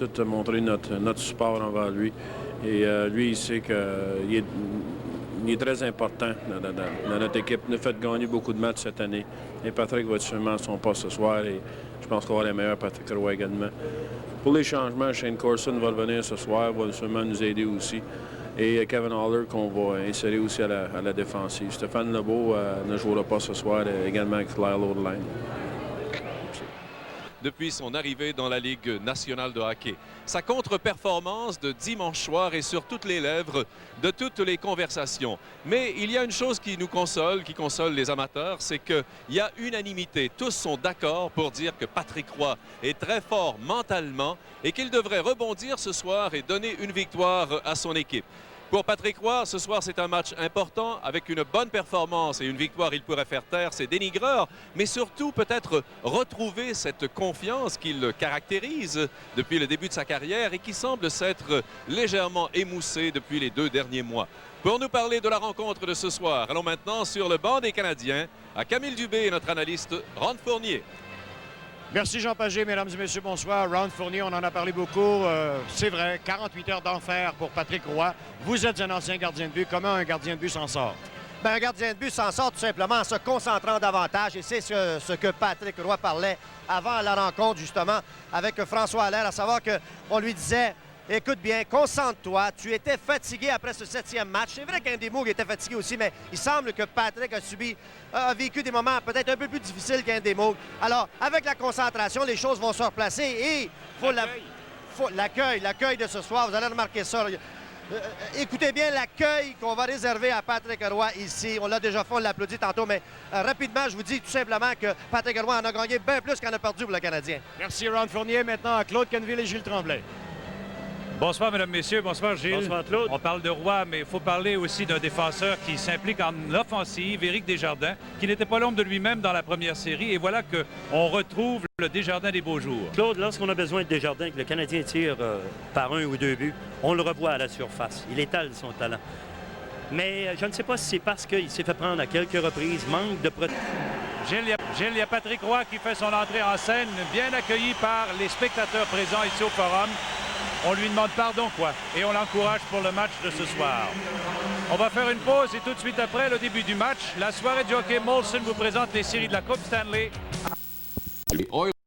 suite montrer notre support envers lui. Et lui, il sait qu'il est très important dans notre équipe. Il nous a fait gagner beaucoup de matchs cette année. Et Patrick va être sûrement à son poste ce soir. Et je pense qu'on va avoir les meilleurs Patrick Roy également. Pour les changements, Shane Corson va revenir ce soir, va sûrement nous aider aussi. Et Kevin Haller qu'on va insérer aussi à la défensive. Stéphane Lebeau ne jouera pas ce soir, également avec Lyle Odeline. Depuis son arrivée dans la Ligue nationale de hockey. Sa contre-performance de dimanche soir est sur toutes les lèvres de toutes les conversations. Mais il y a une chose qui nous console, qui console les amateurs, c'est qu'il y a unanimité. Tous sont d'accord pour dire que Patrick Roy est très fort mentalement et qu'il devrait rebondir ce soir et donner une victoire à son équipe. Pour Patrick Roy, ce soir, c'est un match important. Avec une bonne performance et une victoire, il pourrait faire taire ses dénigreurs, mais surtout peut-être retrouver cette confiance qui le caractérise depuis le début de sa carrière et qui semble s'être légèrement émoussée depuis les 2 derniers mois. Pour nous parler de la rencontre de ce soir, allons maintenant sur le banc des Canadiens à Camille Dubé et notre analyste Ron Fournier. Merci Jean Pagé, mesdames et messieurs, bonsoir. Ron Fournier, on en a parlé beaucoup. C'est vrai, 48 heures d'enfer pour Patrick Roy. Vous êtes un ancien gardien de but. Comment un gardien de but s'en sort? Bien, un gardien de but s'en sort tout simplement en se concentrant davantage. Et c'est ce que Patrick Roy parlait avant la rencontre, justement, avec François Allaire, à savoir qu'on lui disait... Écoute bien, concentre-toi. Tu étais fatigué après ce 7e match. C'est vrai qu'Andy Moog était fatigué aussi, mais il semble que Patrick a vécu des moments peut-être un peu plus difficiles qu'Andy Moog. Alors, avec la concentration, les choses vont se replacer et l'accueil de ce soir, vous allez remarquer ça. Écoutez bien l'accueil qu'on va réserver à Patrick Roy ici. On l'a déjà fait, on l'applaudit tantôt, mais rapidement, je vous dis tout simplement que Patrick Roy en a gagné bien plus qu'en a perdu pour le Canadien. Merci Ron Fournier. Maintenant à Claude Quenneville et Gilles Tremblay. Bonsoir, mesdames, messieurs. Bonsoir, Gilles. Bonsoir, Claude. On parle de Roy, mais il faut parler aussi d'un défenseur qui s'implique en offensive, Éric Desjardins, qui n'était pas l'ombre de lui-même dans la première série. Et voilà qu'on retrouve le Desjardins des beaux jours. Claude, lorsqu'on a besoin de Desjardins, que le Canadien tire par 1 ou 2 buts, on le revoit à la surface. Il étale son talent. Mais je ne sais pas si c'est parce qu'il s'est fait prendre à quelques reprises, manque de protection. Gilles, il y a Patrick Roy qui fait son entrée en scène, bien accueilli par les spectateurs présents ici au Forum. On lui demande pardon, quoi, et on l'encourage pour le match de ce soir. On va faire une pause et tout de suite après le début du match, la soirée du hockey Molson vous présente les séries de la Coupe Stanley.